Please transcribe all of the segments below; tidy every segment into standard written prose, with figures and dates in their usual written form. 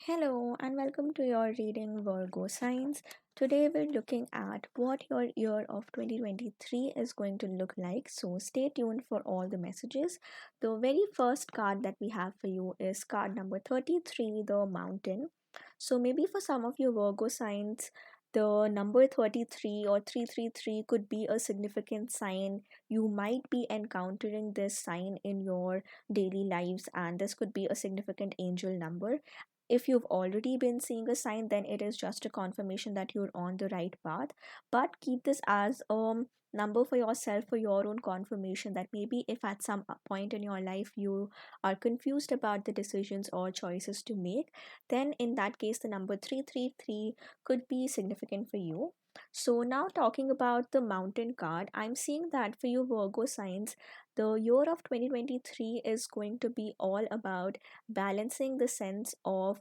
Hello and welcome to your reading Virgo signs. Today we're looking at what your year of 2023 is going to look like. So stay tuned for all the messages. The very first card that we have for you is card number 33, the Mountain. So maybe for some of you Virgo signs, the number 33 or 333 could be a significant sign. You might be encountering this sign in your daily lives, and this could be a significant angel number. If you've already been seeing a sign, then it is just a confirmation that you're on the right path. But keep this as a number for yourself, for your own confirmation, that maybe if at some point in your life you are confused about the decisions or choices to make, then in that case the number 333 could be significant for you. So now talking about the Mountain card, I'm seeing that for you Virgo signs, the year of 2023 is going to be all about balancing the sense of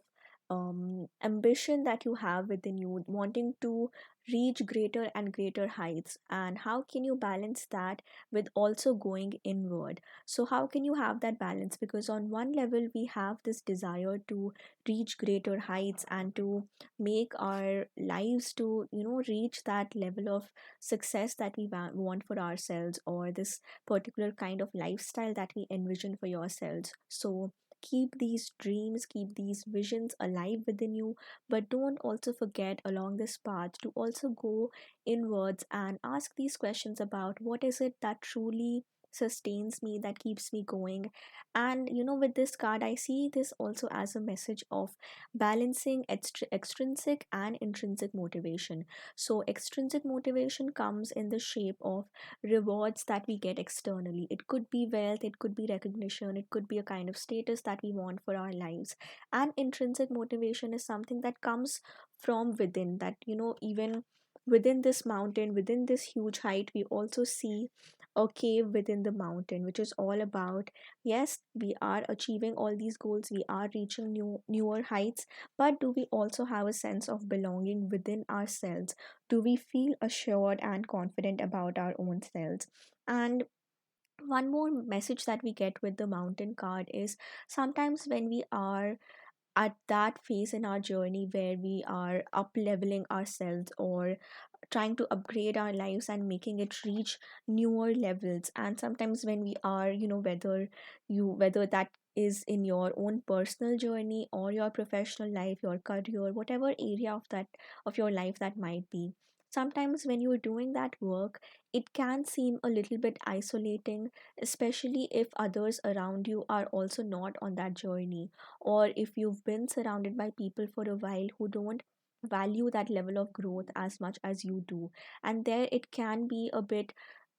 ambition that you have within you, wanting to reach greater and greater heights. And how can you balance that with also going inward? So, how can you have that balance? Because on one level, we have this desire to reach greater heights and to make our lives to, reach that level of success that we want for ourselves, or this particular kind of lifestyle that we envision for yourselves. So, keep these dreams, keep these visions alive within you, but don't also forget along this path to also go inwards and ask these questions about what is it that truly sustains me, that keeps me going. And with this card, I see this also as a message of balancing extrinsic and intrinsic motivation. So extrinsic motivation comes in the shape of rewards that we get externally. It could be wealth, it could be recognition, it could be a kind of status that we want for our lives. And intrinsic motivation is something that comes from within, that, even within this mountain, within this huge height, we also see a cave within the mountain, which is all about, yes, we are achieving all these goals, we are reaching newer heights, but do we also have a sense of belonging within ourselves? Do we feel assured and confident about our own selves? And one more message that we get with the Mountain card is sometimes when we are at that phase in our journey where we are up leveling ourselves or trying to upgrade our lives and making it reach newer levels, and sometimes when we are, whether that is in your own personal journey or your professional life, your career, whatever area of your life that might be, sometimes when you're doing that work, it can seem a little bit isolating, especially if others around you are also not on that journey, or if you've been surrounded by people for a while who don't value that level of growth as much as you do. And there it can be a bit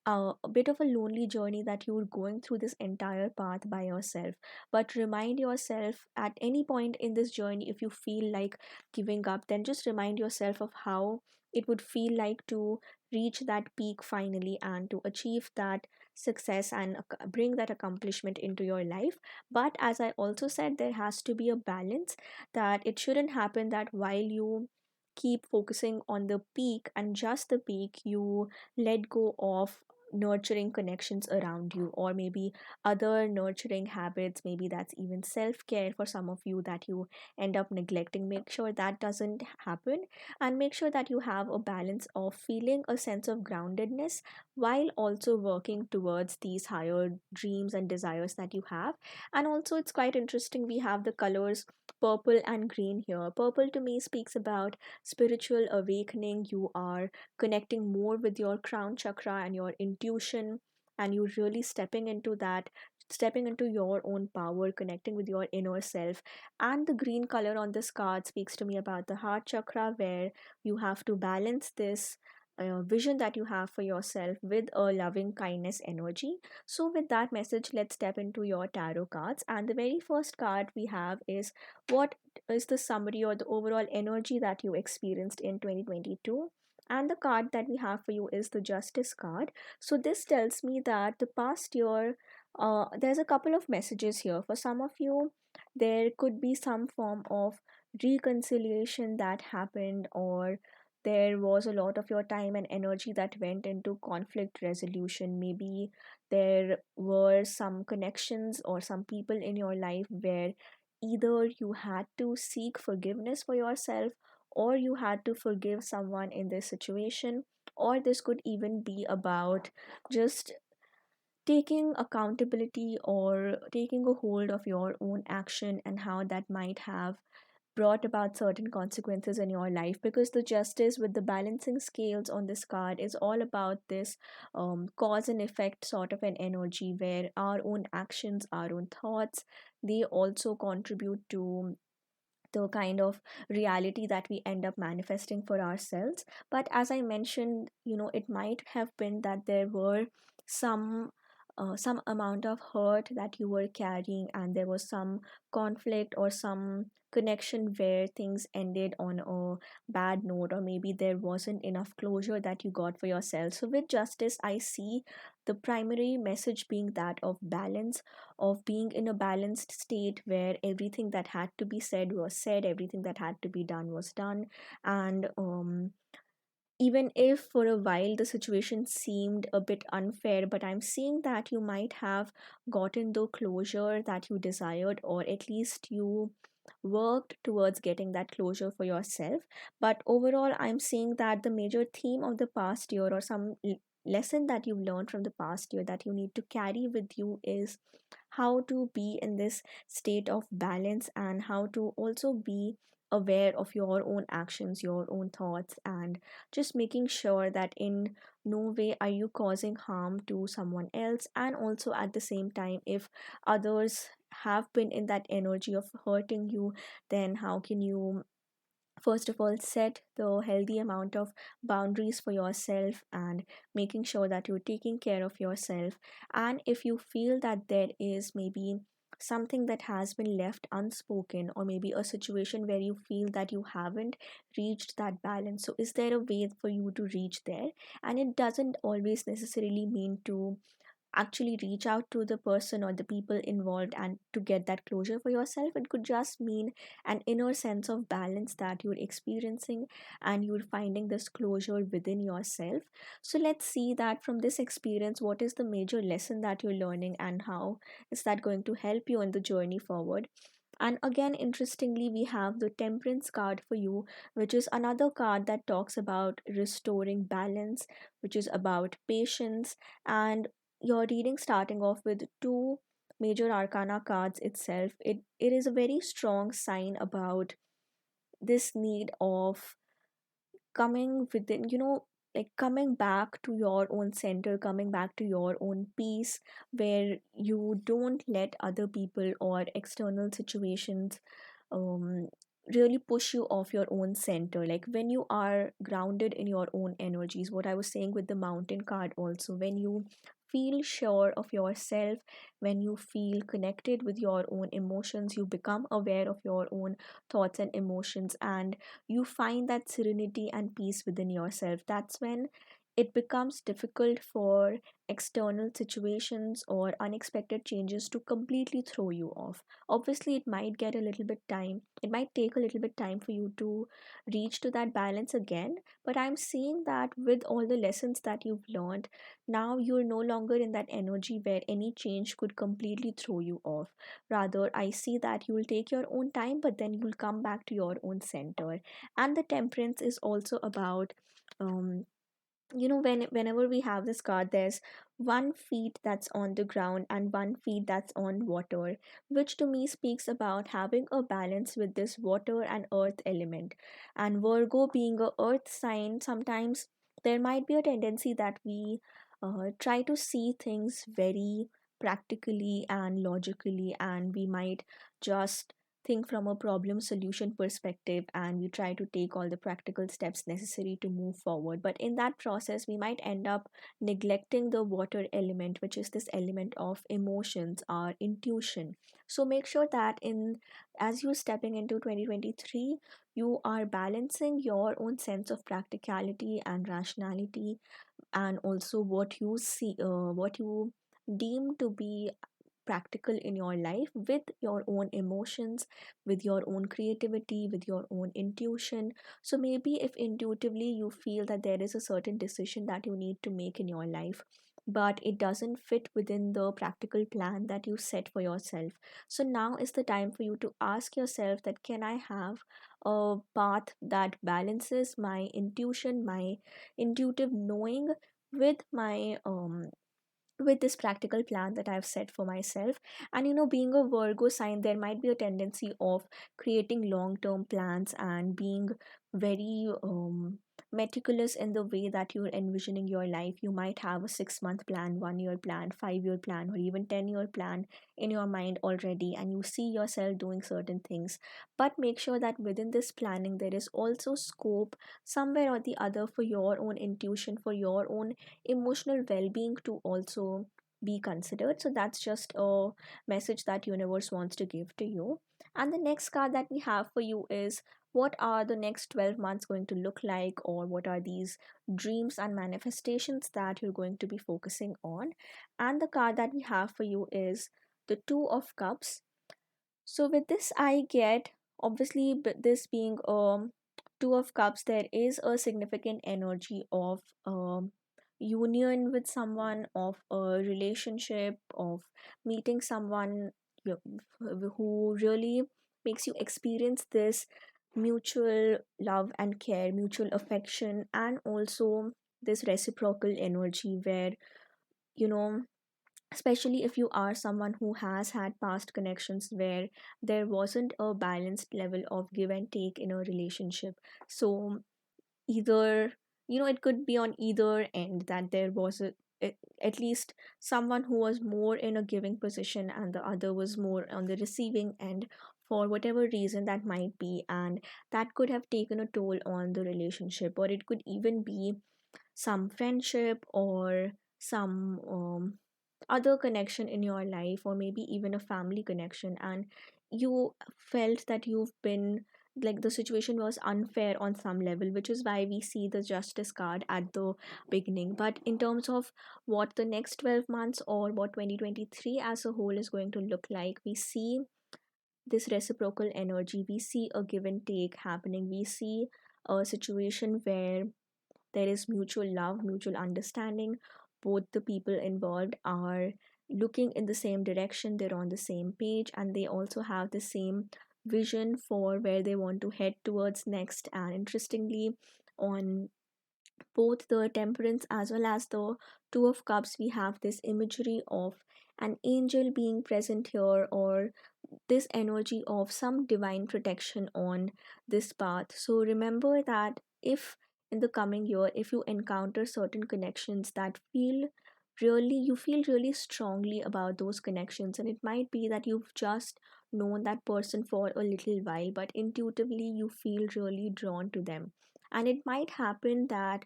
of a lonely journey, that you're going through this entire path by yourself. But remind yourself at any point in this journey, if you feel like giving up, then just remind yourself of how it would feel like to reach that peak finally and to achieve that success and bring that accomplishment into your life. But as I also said, there has to be a balance, that it shouldn't happen that while you keep focusing on the peak and just the peak, you let go of nurturing connections around you, or maybe other nurturing habits, maybe that's even self-care for some of you, that you end up neglecting. Make sure that doesn't happen, and make sure that you have a balance of feeling a sense of groundedness while also working towards these higher dreams and desires that you have. And also it's quite interesting, we have the colors purple and green here. Purple to me speaks about spiritual awakening. You are connecting more with your crown chakra and your intuition, and you really stepping into that, stepping into your own power, connecting with your inner self. And the green color on this card speaks to me about the heart chakra, where you have to balance this vision that you have for yourself with a loving kindness energy. So with that message, let's step into your tarot cards, and the very first card we have is, what is the summary or the overall energy that you experienced in 2022? And the card that we have for you is the Justice card. So this tells me that the past year, there's a couple of messages here. For some of you, there could be some form of reconciliation that happened, or there was a lot of your time and energy that went into conflict resolution. Maybe there were some connections or some people in your life where either you had to seek forgiveness for yourself, or you had to forgive someone in this situation, or this could even be about just taking accountability or taking a hold of your own action and how that might have brought about certain consequences in your life. Because the justice with the balancing scales on this card is all about this cause and effect sort of an energy, where our own actions, our own thoughts, they also contribute to the kind of reality that we end up manifesting for ourselves. But as I mentioned, it might have been that there were some some amount of hurt that you were carrying, and there was some conflict or some connection where things ended on a bad note, or maybe there wasn't enough closure that you got for yourself. So with justice, I see the primary message being that of balance, of being in a balanced state where everything that had to be said was said, everything that had to be done was done. And even if for a while the situation seemed a bit unfair, but I'm seeing that you might have gotten the closure that you desired, or at least you worked towards getting that closure for yourself. But overall, I'm seeing that the major theme of the past year, or some lesson that you've learned from the past year that you need to carry with you, is how to be in this state of balance, and how to also be aware of your own actions, your own thoughts, and just making sure that in no way are you causing harm to someone else. And also at the same time, if others have been in that energy of hurting you, then how can you first of all set the healthy amount of boundaries for yourself, and making sure that you're taking care of yourself. And if you feel that there is maybe something that has been left unspoken, or maybe a situation where you feel that you haven't reached that balance, so is there a way for you to reach there? And it doesn't always necessarily mean to actually reach out to the person or the people involved and to get that closure for yourself. It could just mean an inner sense of balance that you're experiencing, and you're finding this closure within yourself. So let's see that from this experience, what is the major lesson that you're learning, and how is that going to help you in the journey forward. And again, interestingly, we have the Temperance card for you, which is another card that talks about restoring balance, which is about patience. And your reading starting off with two major arcana cards itself, it is a very strong sign about this need of coming within, like coming back to your own center, coming back to your own peace, where you don't let other people or external situations um really push you off your own center. Like when you are grounded in your own energies, what I was saying with the Mountain card also, when you feel sure of yourself, when you feel connected with your own emotions, you become aware of your own thoughts and emotions, and you find that serenity and peace within yourself. That's when it becomes difficult for external situations or unexpected changes to completely throw you off. Obviously, it might take a little bit time for you to reach to that balance again. But I'm seeing that with all the lessons that you've learned, now you're no longer in that energy where any change could completely throw you off. Rather, I see that you'll take your own time, but then you'll come back to your own center. And the Temperance is also about um whenever we have this card, there's one feet that's on the ground and one feet that's on water, which to me speaks about having a balance with this water and earth element. And Virgo being a earth sign, sometimes there might be a tendency that we try to see things very practically and logically, and we might just think from a problem solution perspective, and we try to take all the practical steps necessary to move forward. But in that process, we might end up neglecting the water element, which is this element of emotions, our intuition. So make sure that in as you're stepping into 2023, you are balancing your own sense of practicality and rationality, and also what you see, what you deem to be practical in your life, with your own emotions, with your own creativity, with your own intuition. So maybe if intuitively you feel that there is a certain decision that you need to make in your life, but it doesn't fit within the practical plan that you set for yourself. So now is the time for you to ask yourself that, can I have a path that balances my intuition, my intuitive knowing, with my with this practical plan that I've set for myself. And being a Virgo sign, there might be a tendency of creating long term plans and being very meticulous in the way that you're envisioning your life. You might have a 6 month plan, 1 year plan, 5 year plan, or even 10 year plan in your mind already, and you see yourself doing certain things. But make sure that within this planning, there is also scope somewhere or the other for your own intuition, for your own emotional well-being to also be considered. So that's just a message that universe wants to give to you. And the next card that we have for you is, what are the next 12 months going to look like, or what are these dreams and manifestations that you're going to be focusing on. And the card that we have for you is the Two of Cups. So with this, I get, obviously, this being Two of Cups, there is a significant energy of union with someone, of a relationship, of meeting someone you- who really makes you experience this mutual love and care, mutual affection, and also this reciprocal energy where, you know especially if you are someone who has had past connections where there wasn't a balanced level of give and take in a relationship. So either, it could be on either end, that there was at least someone who was more in a giving position and the other was more on the receiving end, for whatever reason that might be, and that could have taken a toll on the relationship. Or it could even be some friendship, or some other connection in your life, or maybe even a family connection, and you felt that you've been, like, the situation was unfair on some level, which is why we see the justice card at the beginning. But in terms of what the next 12 months, or what 2023 as a whole is going to look like, we see this reciprocal energy, we see a give and take happening, we see a situation where there is mutual love, mutual understanding. Both the people involved are looking in the same direction, they're on the same page, and they also have the same vision for where they want to head towards next. And interestingly, on both the Temperance as well as the Two of Cups, we have this imagery of an angel being present here, or this energy of some divine protection on this path. So remember that if in the coming year, if you encounter certain connections that you feel really strongly about those connections, and it might be that you've just known that person for a little while, but intuitively you feel really drawn to them. And it might happen that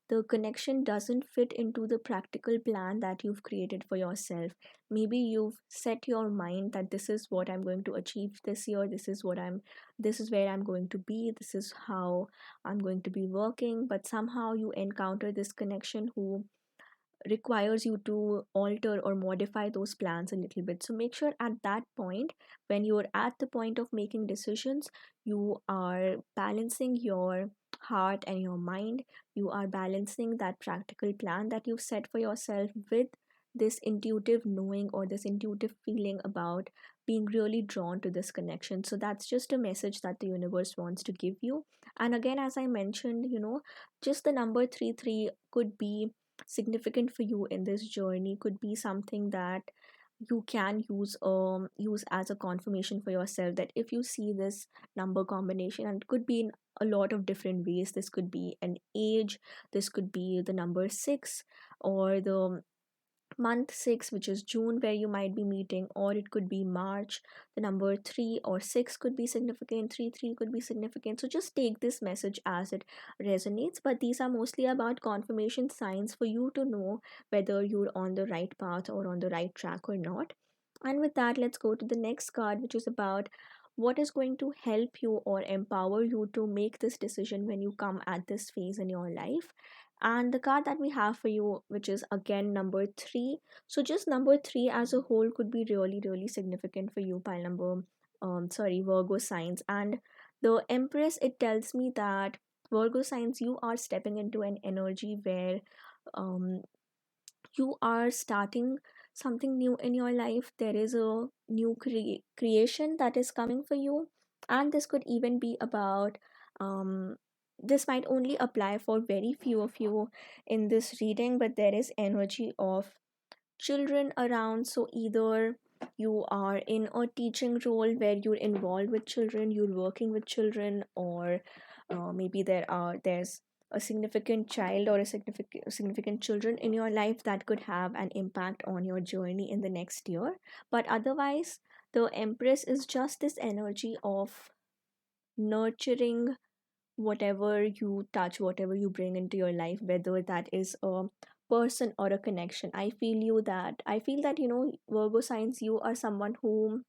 the connection doesn't fit into the practical plan that you've created for yourself. Maybe you've set your mind that this is what I'm going to achieve this year, this is where I'm going to be, this is how I'm going to be working, but somehow you encounter this connection who requires you to alter or modify those plans a little bit. So make sure at that point, when you're at the point of making decisions, you are balancing your heart and your mind. You are balancing that practical plan that you've set for yourself with this intuitive knowing, or this intuitive feeling about being really drawn to this connection. So that's just a message that the universe wants to give you. And again, as I mentioned, just the number 33 could be significant for you in this journey, could be something that you can use as a confirmation for yourself, that if you see this number combination, and it could be in a lot of different ways, this could be an age, this could be the number 6, or the month 6, which is June, where you might be meeting, or it could be March. The number 3 or 6 could be significant, 3 could be significant. So just take this message as it resonates, but these are mostly about confirmation signs for you to know whether you're on the right path or on the right track or not. And with that, let's go to the next card, which is about what is going to help you or empower you to make this decision when you come at this phase in your life. And the card that we have for you, which is again number 3. So just number 3 as a whole could be really, really significant for you, pile number, Virgo signs. And the Empress, it tells me that Virgo signs, you are stepping into an energy where um You are starting something new in your life. There is a new creation that is coming for you. And this could even be about, um, this might only apply for very few of you in this reading, but there is energy of children around. So either you are in a teaching role where you're involved with children, you're working with children, or maybe there's a significant child or a significant children in your life that could have an impact on your journey in the next year. But otherwise, the Empress is just this energy of nurturing whatever you touch, whatever you bring into your life, whether that is a person or a connection. I feel that, Virgo signs, you are someone who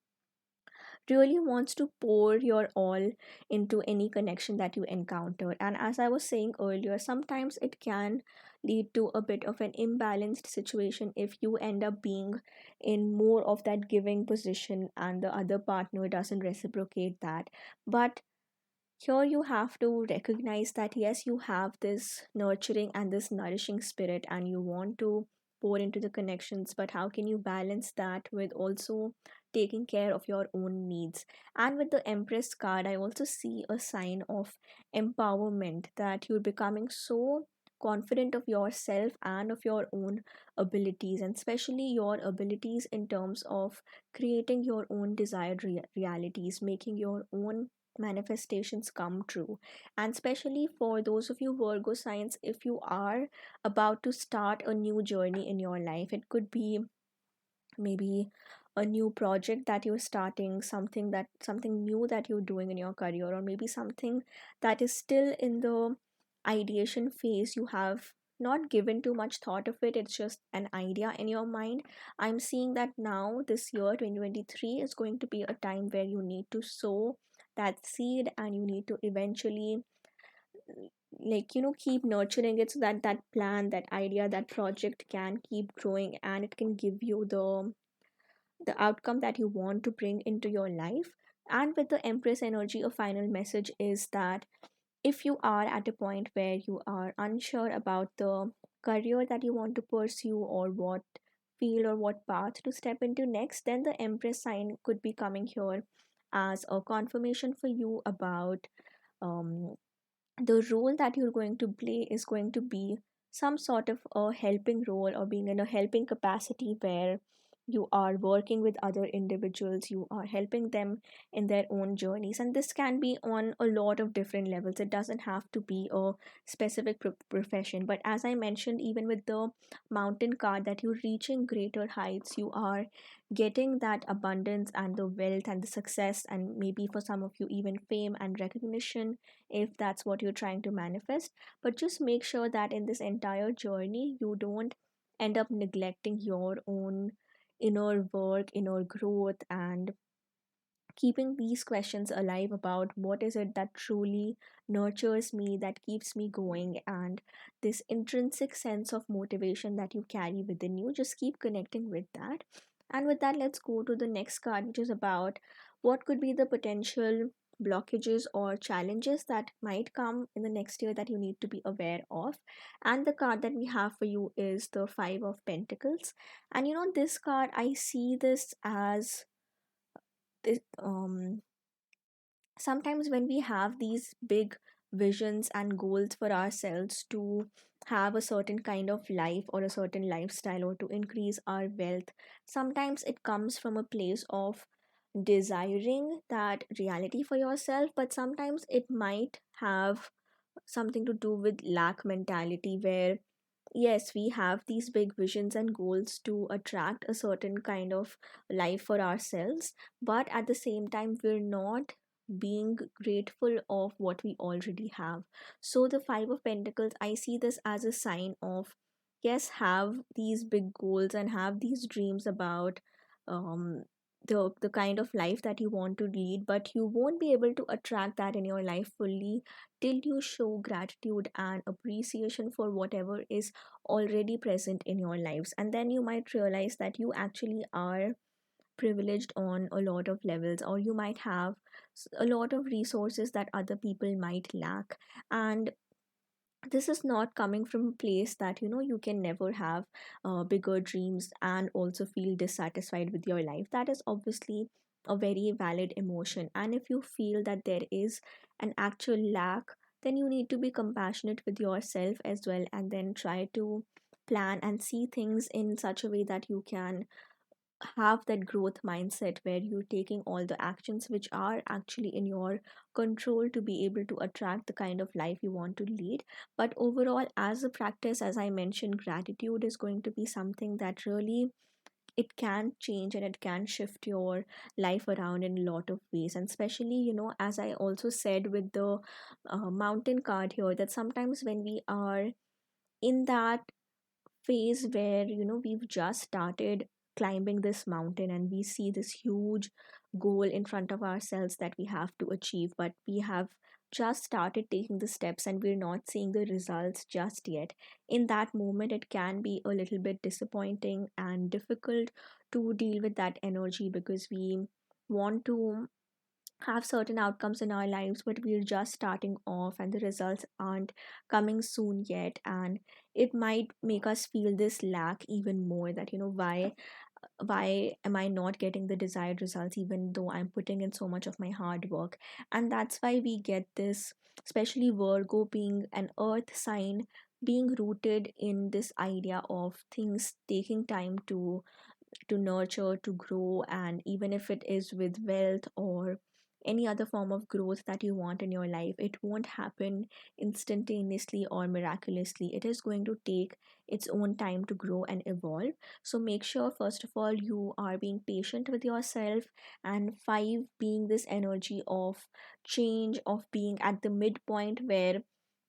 really wants to pour your all into any connection that you encounter. And as I was saying earlier, sometimes it can lead to a bit of an imbalanced situation if you end up being in more of that giving position and the other partner doesn't reciprocate that. But here you have to recognize that yes, you have this nurturing and this nourishing spirit and you want to pour into the connections, but how can you balance that with also taking care of your own needs? And with the Empress card, I also see a sign of empowerment, that you're becoming so confident of yourself and of your own abilities, and especially your abilities in terms of creating your own desired realities, making your own manifestations come true. And especially for those of you Virgo signs, if you are about to start a new journey in your life, it could be maybe a new project that you're starting, something new that you're doing in your career, or maybe something that is still in the ideation phase. You have not given too much thought of it, it's just an idea in your mind. I'm seeing that now this year 2023 is going to be a time where you need to sow that seed, and you need to eventually, like, keep nurturing it so that that plan, that idea, that project can keep growing and it can give you the outcome that you want to bring into your life. And with the Empress energy, a final message is that if you are at a point where you are unsure about the career that you want to pursue, or what field or what path to step into next, then the Empress sign could be coming here as a confirmation for you about, um, the role that you're going to play is going to be some sort of a helping role, or being in a helping capacity where you are working with other individuals, you are helping them in their own journeys. And this can be on a lot of different levels, it doesn't have to be a specific profession. But as I mentioned, even with the Mountain card, that you're reaching greater heights, you are getting that abundance and the wealth and the success, and maybe for some of you even fame and recognition, if that's what you're trying to manifest. But just make sure that in this entire journey, you don't end up neglecting your own inner work, inner growth, and keeping these questions alive about what is it that truly nurtures me, that keeps me going, and this intrinsic sense of motivation that you carry within you. Just keep connecting with that. And with that, let's go to the next card, which is about what could be the potential blockages or challenges that might come in the next year that you need to be aware of. And the card that we have for you is the Five of Pentacles. And this card, I see this as this, sometimes when we have these big visions and goals for ourselves to have a certain kind of life or a certain lifestyle, or to increase our wealth, sometimes it comes from a place of desiring that reality for yourself, but sometimes it might have something to do with lack mentality, where yes, we have these big visions and goals to attract a certain kind of life for ourselves, but at the same time, we're not being grateful of what we already have. So, the Five of Pentacles, I see this as a sign of yes, have these big goals and have these dreams about, um, the kind of life that you want to lead, but you won't be able to attract that in your life fully till you show gratitude and appreciation for whatever is already present in your lives. And then you might realize that you actually are privileged on a lot of levels, or you might have a lot of resources that other people might lack. And this is not coming from a place that you can never have bigger dreams and also feel dissatisfied with your life. That is obviously a very valid emotion, and if you feel that there is an actual lack, then you need to be compassionate with yourself as well, and then try to plan and see things in such a way that you can have that growth mindset where you're taking all the actions which are actually in your control to be able to attract the kind of life you want to lead. But overall, as a practice, as I mentioned, gratitude is going to be something that really it can change and it can shift your life around in a lot of ways. And especially, as I also said with the mountain card here, that sometimes when we are in that phase where we've just started climbing this mountain and we see this huge goal in front of ourselves that we have to achieve, but we have just started taking the steps and we're not seeing the results just yet. In that moment it can be a little bit disappointing and difficult to deal with that energy, because we want to have certain outcomes in our lives, but we're just starting off and the results aren't coming soon yet. And it might make us feel this lack even more, that why am I not getting the desired results even though I'm putting in so much of my hard work. And that's why we get this, especially Virgo being an earth sign, being rooted in this idea of things taking time to nurture, to grow, and even if it is with wealth or any other form of growth that you want in your life, it won't happen instantaneously or miraculously. It is going to take its own time to grow and evolve. So make sure, first of all, you are being patient with yourself. And five, being this energy of change, of being at the midpoint where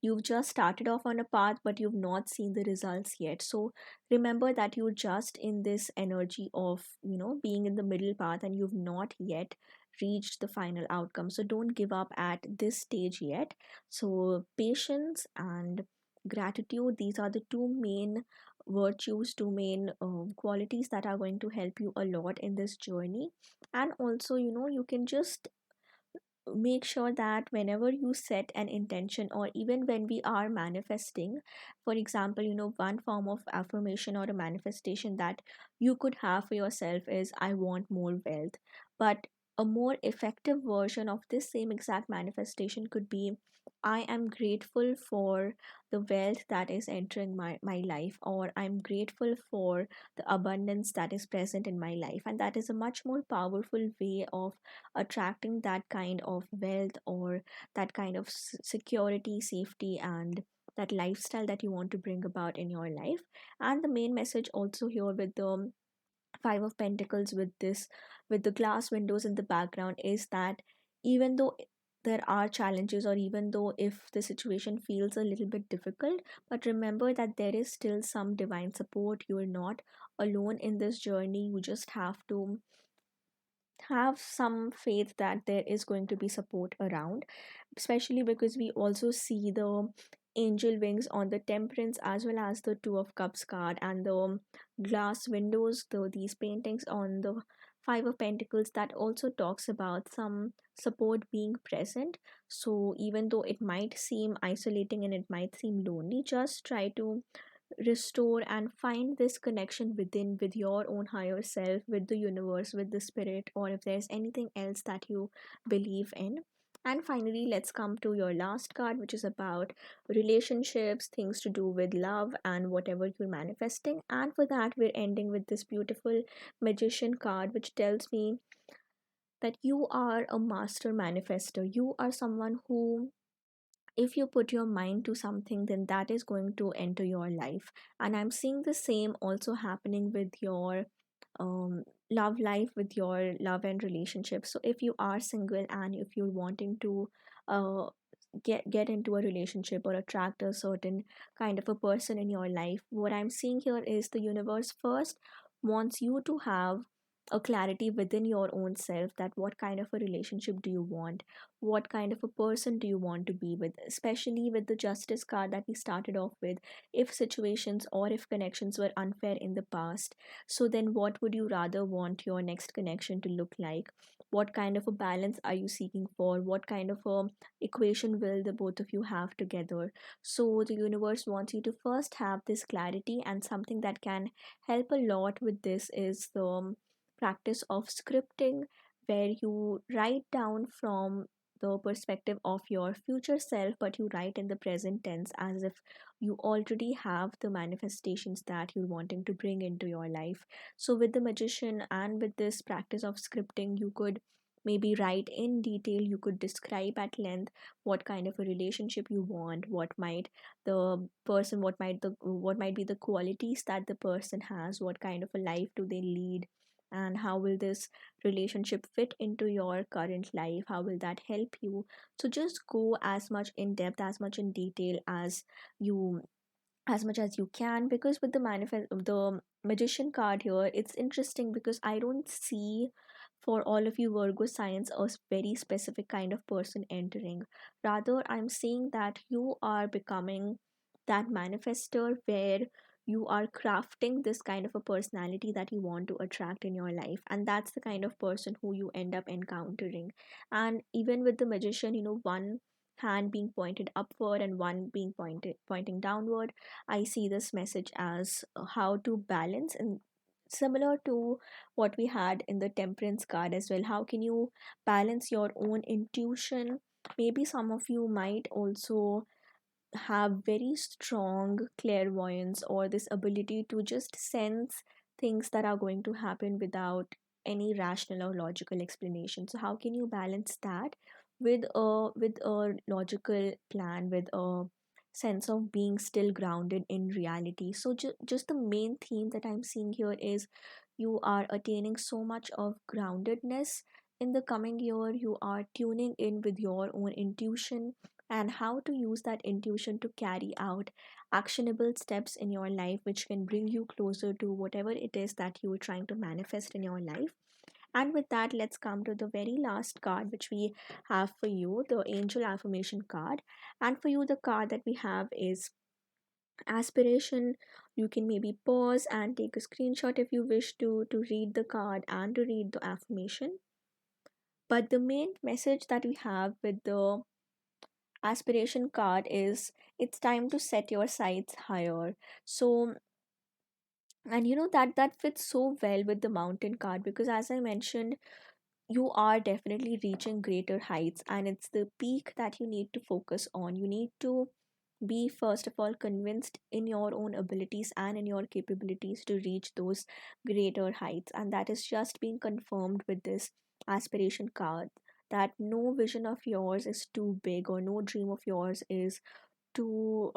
you've just started off on a path but you've not seen the results yet. So remember that you're just in this energy of being in the middle path and you've not yet reached the final outcome. So don't give up at this stage yet. So patience and gratitude, these are the two main virtues, two main qualities that are going to help you a lot in this journey. And also, you can just make sure that whenever you set an intention, or even when we are manifesting, for example, one form of affirmation or a manifestation that you could have for yourself is, I want more wealth. But a more effective version of this same exact manifestation could be, I am grateful for the wealth that is entering my life, or I'm grateful for the abundance that is present in my life. And that is a much more powerful way of attracting that kind of wealth, or that kind of security, safety, and that lifestyle that you want to bring about in your life. And the main message also here with the five of pentacles, with this, with the glass windows in the background, is that even though there are challenges, or even though if the situation feels a little bit difficult, but remember that there is still some divine support. You are not alone in this journey. You just have to have some faith that there is going to be support around, especially because we also see the angel wings on the temperance as well as the two of cups card, and the glass windows, though these paintings on the five of pentacles, that also talks about some support being present. So even though it might seem isolating and it might seem lonely, just try to restore and find this connection within, with your own higher self, with the universe, with the spirit, or if there's anything else that you believe in. And finally, let's come to your last card, which is about relationships, things to do with love, and whatever you're manifesting. And for that, we're ending with this beautiful magician card, which tells me that you are a master manifester. You are someone who, if you put your mind to something, then that is going to enter your life. And I'm seeing the same also happening with your love life, with your love and relationship. So if you are single and if you're wanting to uh, get into a relationship or attract a certain kind of a person in your life, what I'm seeing here is the universe first wants you to have a clarity within your own self, that what kind of a relationship do you want, what kind of a person do you want to be with, especially with the justice card that we started off with. If situations or if connections were unfair in the past, so then what would you rather want your next connection to look like? What kind of a balance are you seeking for? What kind of a equation will the both of you have together? So the universe wants you to first have this clarity, and something that can help a lot with this is the practice of scripting, where you write down from the perspective of your future self, but you write in the present tense as if you already have the manifestations that you're wanting to bring into your life. So, with the magician and with this practice of scripting, you could maybe write in detail, you could describe at length what kind of a relationship you want, what might be the qualities that the person has, what kind of a life do they lead, and how will this relationship fit into your current life, how will that help you. So just go as much in depth, as much in detail you as much as you can, because with the magician card here, it's interesting because I don't see for all of you Virgo signs a very specific kind of person entering. Rather, I'm seeing that you are becoming that manifester, where you are crafting this kind of a personality that you want to attract in your life, and that's the kind of person who you end up encountering. And even with the magician, one hand being pointed upward and one being pointing downward, I see this message as how to balance, and similar to what we had in the temperance card as well. How can you balance your own intuition? Maybe some of you might also have very strong clairvoyance, or this ability to just sense things that are going to happen without any rational or logical explanation. So how can you balance that with a logical plan, with a sense of being still grounded in reality? So just the main theme that I'm seeing here is you are attaining so much of groundedness in the coming year. You are tuning in with your own intuition, and how to use that intuition to carry out actionable steps in your life, which can bring you closer to whatever it is that you are trying to manifest in your life. And with that, let's come to the very last card which we have for you, the angel affirmation card. And for you, the card that we have is aspiration. You can maybe pause and take a screenshot if you wish to read the card and to read the affirmation. But the main message that we have with the aspiration card is it's time to set your sights higher. So, and that fits so well with the mountain card, because as I mentioned, you are definitely reaching greater heights, and it's the peak that you need to focus on. You need to be, first of all, convinced in your own abilities and in your capabilities to reach those greater heights, and that is just being confirmed with this aspiration card, that no vision of yours is too big, or no dream of yours is too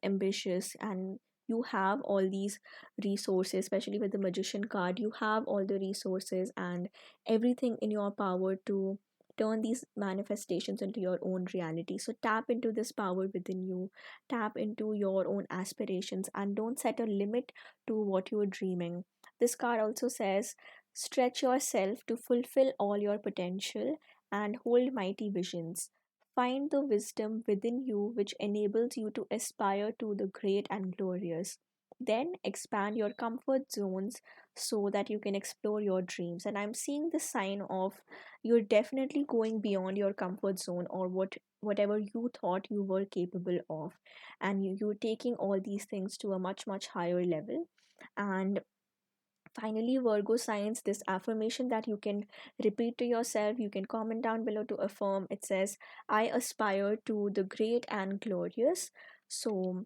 ambitious, and you have all these resources. Especially with the magician card, you have all the resources and everything in your power to turn these manifestations into your own reality. So tap into this power within you, tap into your own aspirations, and don't set a limit to what you're dreaming. This card also says stretch yourself to fulfill all your potential and hold mighty visions. Find the wisdom within you which enables you to aspire to the great and glorious. Then expand your comfort zones so that you can explore your dreams. And I'm seeing the sign of you're definitely going beyond your comfort zone, or whatever you thought you were capable of. And you're taking all these things to a much, much higher level. And finally, Virgo signs, this affirmation that you can repeat to yourself, you can comment down below to affirm. It says, I aspire to the great and glorious. So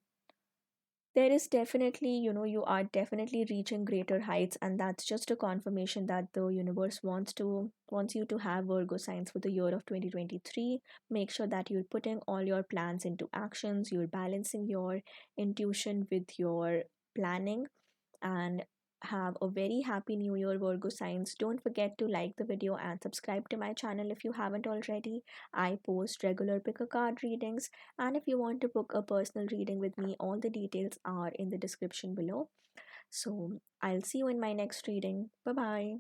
there is definitely, you are definitely reaching greater heights, and that's just a confirmation that the universe wants you to have Virgo signs for the year of 2023. Make sure that you're putting all your plans into actions, you're balancing your intuition with your planning, and have a very happy new year, Virgo signs. Don't forget to like the video and subscribe to my channel if you haven't already. I post regular pick a card readings, and if you want to book a personal reading with me, all the details are in the description below. So I'll see you in my next reading. Bye bye.